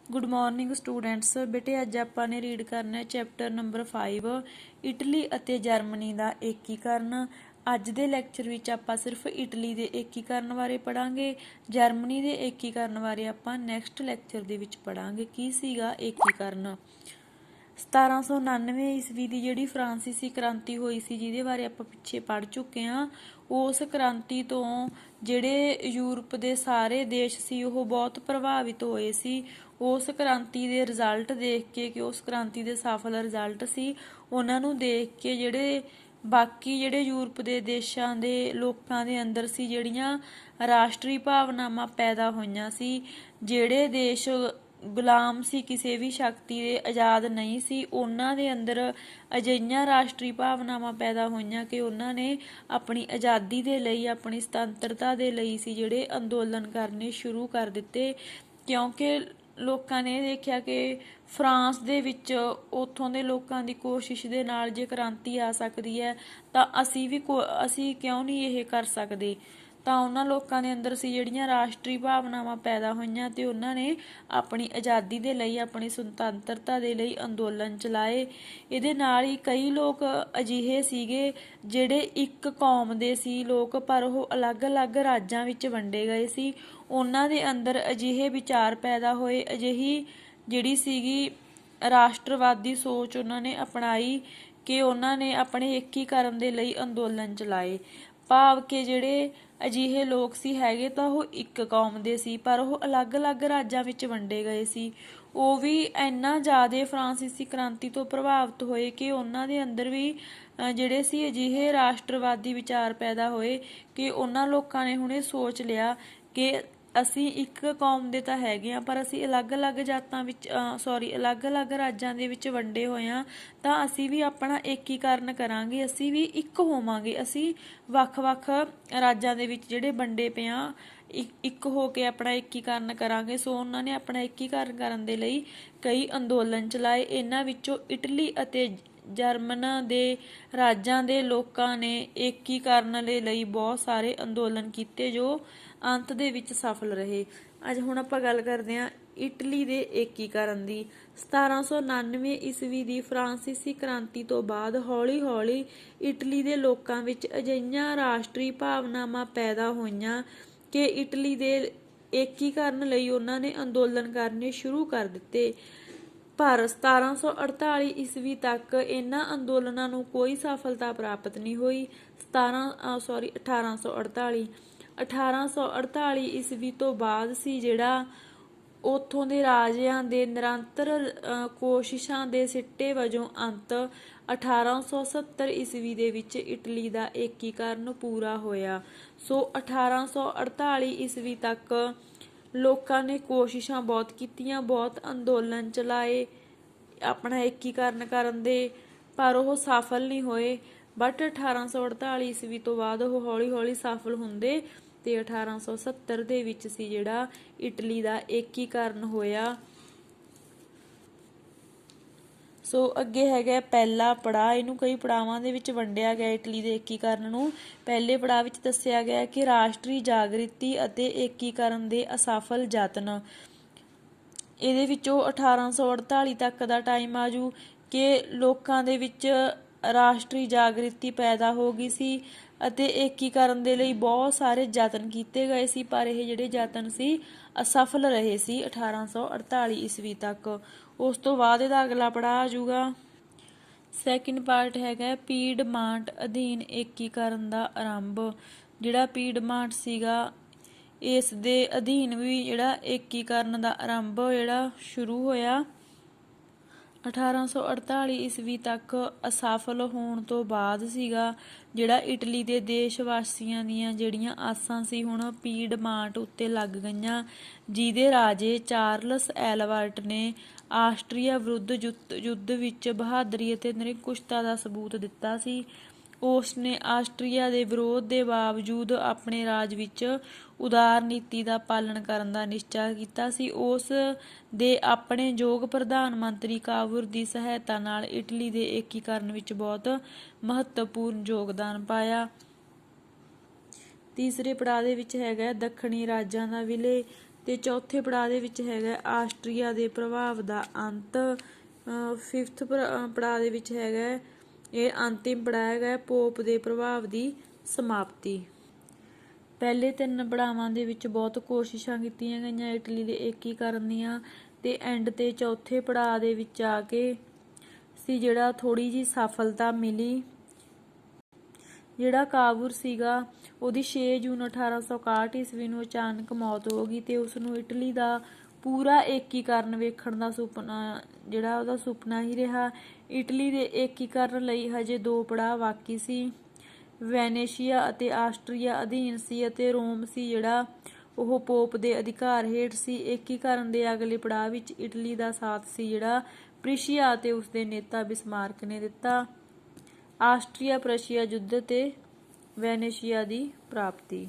Good morning students. बेटे अज आपां read करना चैप्टर नंबर 5 इटली ਅਤੇ जर्मनी ਦਾ ਏਕੀਕਰਨ। ਅੱਜ ਦੇ ਲੈਕਚਰ ਵਿੱਚ ਆਪਾਂ ਸਿਰਫ ਇਟਲੀ ਦੇ ਏਕੀਕਰਨ ਬਾਰੇ ਪੜਾਂਗੇ। ਜਰਮਨੀ ਦੇ ਏਕੀਕਰਨ ਬਾਰੇ ਆਪਾਂ ਨੈਕਸਟ ਲੈਕਚਰ ਦੇ ਵਿੱਚ ਪੜਾਂਗੇ। ਕੀ ਸੀਗਾ ਏਕੀਕਰਨ? 1799 ਈਸਵੀ ਦੀ ਜਿਹੜੀ ਫਰਾਂਸੀਸੀ ਕ੍ਰਾਂਤੀ ਹੋਈ ਸੀ, ਜਿਹਦੇ ਬਾਰੇ ਆਪਾਂ ਪਿੱਛੇ ਪੜ ਚੁੱਕੇ ਹਾਂ। ਉਸ ਕ੍ਰਾਂਤੀ ਤੋਂ ਜਿਹੜੇ ਯੂਰਪ ਦੇ ਸਾਰੇ ਦੇਸ਼ ਸੀ ਉਹ ਬਹੁਤ ਪ੍ਰਭਾਵਿਤ ਹੋਏ ਸੀ। ਉਸ ਕ੍ਰਾਂਤੀ ਦੇ ਰਿਜ਼ਲਟ ਦੇਖ ਕੇ, ਕਿ ਉਸ ਕ੍ਰਾਂਤੀ ਦੇ ਸਫਲ ਰਿਜ਼ਲਟ ਸੀ, ਉਹਨਾਂ ਨੂੰ ਦੇਖ ਕੇ ਜਿਹੜੇ ਬਾਕੀ ਜਿਹੜੇ ਯੂਰਪ ਦੇ ਦੇਸ਼ਾਂ ਦੇ ਲੋਕਾਂ ਦੇ ਅੰਦਰ ਸੀ ਜਿਹੜੀਆਂ ਰਾਸ਼ਟਰੀ ਭਾਵਨਾਵਾਂ ਪੈਦਾ ਹੋਈਆਂ ਸੀ। ਜਿਹੜੇ ਦੇਸ਼ ਗੁਲਾਮ ਸੀ, ਕਿਸੇ ਵੀ ਸ਼ਕਤੀ ਦੇ ਆਜ਼ਾਦ ਨਹੀਂ ਸੀ, ਉਹਨਾਂ ਦੇ ਅੰਦਰ ਅਜਿਹੀਆਂ ਰਾਸ਼ਟਰੀ ਭਾਵਨਾਵਾਂ ਪੈਦਾ ਹੋਈਆਂ ਕਿ ਉਹਨਾਂ ਨੇ ਆਪਣੀ ਆਜ਼ਾਦੀ ਦੇ ਲਈ, ਆਪਣੀ ਸੁਤੰਤਰਤਾ ਦੇ ਲਈ ਸੀ ਜਿਹੜੇ ਅੰਦੋਲਨ ਕਰਨੇ ਸ਼ੁਰੂ ਕਰ ਦਿੱਤੇ। ਕਿਉਂਕਿ ਲੋਕਾਂ ਨੇ ਇਹ ਦੇਖਿਆ ਕਿ ਫਰਾਂਸ ਦੇ ਵਿੱਚ ਉੱਥੋਂ ਦੇ ਲੋਕਾਂ ਦੀ ਕੋਸ਼ਿਸ਼ ਦੇ ਨਾਲ ਜੇ ਕ੍ਰਾਂਤੀ ਆ ਸਕਦੀ ਹੈ ਤਾਂ ਅਸੀਂ ਕਿਉਂ ਨਹੀਂ ਇਹ ਕਰ ਸਕਦੇ। ਤਾਂ ਉਹਨਾਂ ਲੋਕਾਂ ਦੇ ਅੰਦਰ ਸੀ ਜਿਹੜੀਆਂ ਰਾਸ਼ਟਰੀ ਭਾਵਨਾਵਾਂ ਪੈਦਾ ਹੋਈਆਂ ਤੇ ਉਹਨਾਂ ਨੇ ਆਪਣੀ ਆਜ਼ਾਦੀ ਦੇ ਲਈ, ਆਪਣੀ ਸੁਤੰਤਰਤਾ ਦੇ ਲਈ ਅੰਦੋਲਨ ਚਲਾਏ। ਇਹਦੇ ਨਾਲ ਹੀ ਕਈ ਲੋਕ ਅਜਿਹੇ ਸੀਗੇ ਜਿਹੜੇ ਇੱਕ ਕੌਮ ਦੇ ਸੀ ਲੋਕ, ਪਰ ਉਹ ਅਲੱਗ-ਅਲੱਗ ਰਾਜਾਂ ਵਿੱਚ ਵੰਡੇ ਗਏ ਸੀ। ਉਹਨਾਂ ਦੇ ਅੰਦਰ ਅਜਿਹੇ ਵਿਚਾਰ ਪੈਦਾ ਹੋਏ, ਅਜਿਹੀ ਜਿਹੜੀ ਸੀਗੀ ਰਾਸ਼ਟਰਵਾਦੀ ਸੋਚ ਉਹਨਾਂ ਨੇ ਅਪਣਾਈ ਕਿ ਉਹਨਾਂ ਨੇ ਆਪਣੇ ਏਕੀਕਰਨ ਦੇ ਲਈ ਅੰਦੋਲਨ ਚਲਾਏ। ਭਾਵ ਕਿ ਜਿਹੜੇ ਅਜਿਹੇ ਲੋਕ ਸੀ ਹੈਗੇ ਤਾਂ ਉਹ ਇੱਕ ਕੌਮ ਦੇ ਸੀ, ਪਰ ਉਹ ਅਲੱਗ-ਅਲੱਗ ਰਾਜਾਂ ਵਿੱਚ ਵੰਡੇ ਗਏ ਸੀ। ਉਹ ਵੀ ਇੰਨਾ ਜ਼ਿਆਦਾ ਫਰਾਂਸੀਸੀ ਕ੍ਰਾਂਤੀ ਤੋਂ ਪ੍ਰਭਾਵਿਤ ਹੋਏ ਕਿ ਉਹਨਾਂ ਦੇ ਅੰਦਰ ਵੀ ਜਿਹੜੇ ਸੀ ਅਜਿਹੇ ਰਾਸ਼ਟਰਵਾਦੀ ਵਿਚਾਰ ਪੈਦਾ ਹੋਏ ਕਿ ਉਹਨਾਂ ਲੋਕਾਂ ਨੇ ਹੁਣ ਇਹ ਸੋਚ ਲਿਆ ਕਿ ਅਸੀਂ ਇੱਕ ਕੌਮ ਦੇ ਤਾਂ ਹੈਗੇ ਹਾਂ, ਪਰ ਅਸੀਂ ਅਲੱਗ-ਅਲੱਗ ਅਲੱਗ-ਅਲੱਗ ਰਾਜਾਂ ਦੇ ਵਿੱਚ ਵੰਡੇ ਹੋਏ ਹਾਂ, ਤਾਂ ਅਸੀਂ ਵੀ ਆਪਣਾ ਏਕੀਕਰਨ ਕਰਾਂਗੇ, ਅਸੀਂ ਵੀ ਇੱਕ ਹੋਵਾਂਗੇ, ਅਸੀਂ ਵੱਖ-ਵੱਖ ਰਾਜਾਂ ਦੇ ਵਿੱਚ ਜਿਹੜੇ ਵੰਡੇ ਪਏ ਹਾਂ ਇੱਕ ਹੋ ਕੇ ਆਪਣਾ ਏਕੀਕਰਨ ਕਰਾਂਗੇ। ਸੋ ਉਹਨਾਂ ਨੇ ਆਪਣਾ ਏਕੀਕਰਨ ਕਰਨ ਦੇ ਲਈ ਕਈ ਅੰਦੋਲਨ ਚਲਾਏ। ਇਹਨਾਂ ਵਿੱਚੋਂ ਇਟਲੀ ਅਤੇ ਜਰਮਨ ਦੇ ਰਾਜਾਂ ਦੇ ਲੋਕਾਂ ਨੇ ਏਕੀਕਰਨ ਦੇ ਲਈ ਬਹੁਤ ਸਾਰੇ ਅੰਦੋਲਨ ਕੀਤੇ ਜੋ ਅੰਤ ਦੇ ਵਿੱਚ ਸਫਲ ਰਹੇ। ਅੱਜ ਹੁਣ ਆਪਾਂ ਗੱਲ ਕਰਦੇ ਹਾਂ ਇਟਲੀ ਦੇ ਏਕੀਕਰਨ ਦੀ। 1799 ਈਸਵੀ ਦੀ ਫਰਾਂਸੀਸੀ ਕ੍ਰਾਂਤੀ ਤੋਂ ਬਾਅਦ ਹੌਲੀ-ਹੌਲੀ ਇਟਲੀ ਦੇ ਲੋਕਾਂ ਵਿੱਚ ਅਜਿਹੀਆਂ ਰਾਸ਼ਟਰੀ ਭਾਵਨਾਵਾਂ ਪੈਦਾ ਹੋਈਆਂ ਕਿ ਇਟਲੀ ਦੇ ਏਕੀਕਰਨ ਲਈ ਉਹਨਾਂ ਨੇ ਅੰਦੋਲਨ ਕਰਨੇ ਸ਼ੁਰੂ ਕਰ ਦਿੱਤੇ। ਪਰ 1748 ਈਸਵੀ ਤੱਕ ਇਹਨਾਂ ਅੰਦੋਲਨਾਂ ਨੂੰ ਕੋਈ ਸਫਲਤਾ ਪ੍ਰਾਪਤ ਨਹੀਂ ਹੋਈ। 1848 ਈਸਵੀ ਤੋਂ ਬਾਅਦ ਸੀ ਜਿਹੜਾ ਉੱਥੋਂ ਦੇ ਰਾਜਿਆਂ ਦੇ ਨਿਰੰਤਰ ਕੋਸ਼ਿਸ਼ਾਂ ਦੇ ਸਿੱਟੇ ਵਜੋਂ ਅੰਤ 1870 ਈਸਵੀ ਦੇ ਵਿੱਚ ਇਟਲੀ ਦਾ ਏਕੀਕਰਨ ਪੂਰਾ ਹੋਇਆ। ਸੋ 1848 ਈਸਵੀ ਤੱਕ ਲੋਕਾਂ ਨੇ ਕੋਸ਼ਿਸ਼ਾਂ ਬਹੁਤ ਕੀਤੀਆਂ, ਬਹੁਤ ਅੰਦੋਲਨ ਚਲਾਏ ਆਪਣਾ ਏਕੀਕਰਨ ਕਰਨ ਦੇ, ਪਰ ਉਹ ਸਫਲ ਨਹੀਂ ਹੋਏ। ਬਟ 1848 ਈਸਵੀ ਤੋਂ ਬਾਅਦ ਉਹ ਹੌਲੀ-ਹੌਲੀ ਸਫਲ ਹੁੰਦੇ ਤੇ 1870 ਦੇ ਵਿੱਚ ਸੀ ਜਿਹੜਾ ਇਟਲੀ ਦਾ ਏਕੀਕਰਨ ਹੋਇਆ। ਸੋ ਅੱਗੇ ਹੈਗਾ ਪਹਿਲਾ ਪੜਾਅ। ਇਹਨੂੰ ਕਈ ਪੜਾਵਾਂ ਦੇ ਵਿੱਚ ਵੰਡਿਆ ਗਿਆ ਇਟਲੀ ਦੇ ਏਕੀਕਰਨ ਨੂੰ। ਪਹਿਲੇ ਪੜਾਅ ਵਿੱਚ ਦੱਸਿਆ ਗਿਆ ਕਿ ਰਾਸ਼ਟਰੀ ਜਾਗ੍ਰਿਤੀ ਅਤੇ ਏਕੀਕਰਨ ਦੇ ਅਸਫਲ ਯਤਨ। ਇਹਦੇ ਵਿੱਚੋਂ 1848 ਤੱਕ ਦਾ ਟਾਈਮ ਆਜੂ ਕਿ ਲੋਕਾਂ ਦੇ ਵਿੱਚ ਰਾਸ਼ਟਰੀ ਜਾਗ੍ਰਿਤੀ ਪੈਦਾ ਹੋ ਗਈ ਸੀ ਅਤੇ ਏਕੀਕਰਨ ਦੇ ਲਈ ਬਹੁਤ ਸਾਰੇ ਯਤਨ ਕੀਤੇ ਗਏ ਸੀ, ਪਰ ਇਹ ਜਿਹੜੇ ਯਤਨ ਸੀ ਅਸਫਲ ਰਹੇ ਸੀ 1848 ਈਸਵੀ ਤੱਕ। ਉਸ ਤੋਂ ਬਾਅਦ ਇਹਦਾ ਅਗਲਾ ਪੜਾਅ ਆ ਜਾਊਗਾ। ਸੈਕਿੰਡ ਪਾਰਟ ਹੈਗਾ ਪੀਡਮਾਂਟ ਅਧੀਨ ਏਕੀਕਰਨ ਦਾ ਆਰੰਭ। ਜਿਹੜਾ ਪੀਡਮਾਂਟ ਸੀਗਾ ਇਸ ਦੇ ਅਧੀਨ ਵੀ ਜਿਹੜਾ ਏਕੀਕਰਨ ਦਾ ਆਰੰਭ ਜਿਹੜਾ ਸ਼ੁਰੂ ਹੋਇਆ 1848 ਈਸਵੀ ਤੱਕ ਅਸਫਲ ਹੋਣ ਤੋਂ ਬਾਅਦ ਸੀਗਾ ਜਿਹੜਾ ਇਟਲੀ ਦੇ ਦੇਸ਼ ਵਾਸੀਆਂ ਦੀਆਂ ਜਿਹੜੀਆਂ ਆਸਾਂ ਸੀ ਹੁਣ ਪੀਡਮਾਂਟ ਉੱਤੇ ਲੱਗ ਗਈਆਂ, ਜਿਹਦੇ ਰਾਜੇ ਚਾਰਲਸ ਐਲਬਰਟ ਨੇ ਆਸਟਰੀਆ ਵਿਰੁੱਧ ਯੁੱਧ ਵਿੱਚ ਬਹਾਦਰੀ ਅਤੇ ਨਿਰੰਕੁਸ਼ਤਾ ਦਾ ਸਬੂਤ ਦਿੱਤਾ ਸੀ। ਉਸ ਨੇ ਆਸਟਰੀਆ ਦੇ ਵਿਰੋਧ ਦੇ ਬਾਵਜੂਦ ਆਪਣੇ ਰਾਜ ਵਿੱਚ ਉਦਾਰ ਨੀਤੀ ਦਾ ਪਾਲਣ ਕਰਨ ਦਾ ਨਿਸ਼ਚਾ ਕੀਤਾ ਸੀ। ਉਸ ਦੇ ਆਪਣੇ ਯੋਗ ਪ੍ਰਧਾਨ ਮੰਤਰੀ ਕਾਵੂਰ ਦੀ ਸਹਾਇਤਾ ਨਾਲ ਇਟਲੀ ਦੇ ਏਕੀਕਰਨ ਵਿੱਚ ਬਹੁਤ ਮਹੱਤਵਪੂਰਨ ਯੋਗਦਾਨ ਪਾਇਆ। ਤੀਸਰੇ ਪੜਾਅ ਦੇ ਵਿੱਚ ਹੈਗਾ ਦੱਖਣੀ ਰਾਜਾਂ ਦਾ ਵਿਲਏ। ਤੇ ਚੌਥੇ ਪੜਾਅ ਦੇ ਵਿੱਚ ਹੈਗਾ ਆਸਟਰੀਆ ਦੇ ਪ੍ਰਭਾਵ ਦਾ ਅੰਤ। 5th ਪੜਾਅ ਦੇ ਵਿੱਚ ਹੈਗਾ, ਇਹ ਅੰਤਿਮ ਪੜਾਅ ਹੈਗਾ, ਪੋਪ ਦੇ ਪ੍ਰਭਾਵ ਦੀ ਸਮਾਪਤੀ। ਪਹਿਲੇ 3 ਪੜਾਵਾਂ ਦੇ ਵਿੱਚ ਬਹੁਤ ਕੋਸ਼ਿਸ਼ਾਂ ਕੀਤੀਆਂ ਗਈਆਂ ਇਟਲੀ ਦੇ ਏਕੀਕਰਨ ਦੀਆਂ, ਤੇ ਐਂਡ ਤੇ ਚੌਥੇ ਪੜਾਅ ਦੇ ਵਿੱਚ ਆ ਕੇ ਸੀ ਜਿਹੜਾ ਥੋੜੀ ਜਿਹੀ ਸਫਲਤਾ ਮਿਲੀ। ਜਿਹੜਾ ਕਾਬੂਰ ਸੀਗਾ ਉਹਦੀ 6 ਜੂਨ 1861 ਈਸਵੀ ਨੂੰ ਅਚਾਨਕ ਮੌਤ ਹੋ ਗਈ, ਤੇ ਉਸਨੂੰ ਇਟਲੀ ਦਾ ਪੂਰਾ ਏਕੀਕਰਨ ਵੇਖਣ ਦਾ ਸੁਪਨਾ, ਜਿਹੜਾ ਉਹਦਾ ਸੁਪਨਾ ਹੀ ਰਿਹਾ। ਇਟਲੀ ਦੇ ਏਕੀਕਰਨ ਲਈ ਹਜੇ 2 ਪੜਾਅ ਬਾਕੀ ਸੀ। ਵੈਨੇਸ਼ੀਆ ਅਤੇ ਆਸਟਰੀਆ ਅਧੀਨ ਸੀ, ਅਤੇ ਰੋਮ ਸੀ ਜਿਹੜਾ ਉਹ ਪੋਪ ਦੇ ਅਧਿਕਾਰ ਹੇਠ ਸੀ। ਏਕੀਕਰਨ ਦੇ ਅਗਲੇ ਪੜਾਅ ਵਿੱਚ ਇਟਲੀ ਦਾ ਸਾਥ ਸੀ ਜਿਹੜਾ ਪ੍ਰੀਸ਼ੀਆ ਅਤੇ ਉਸਦੇ ਨੇਤਾ ਬਿਸਮਾਰਕ ਨੇ ਦਿੱਤਾ। ਆਸਟਰੀਆ ਪ੍ਰਸ਼ੀਆ ਯੁੱਧ ਤੇ ਵੈਨੇਸ਼ੀਆ ਦੀ ਪ੍ਰਾਪਤੀ।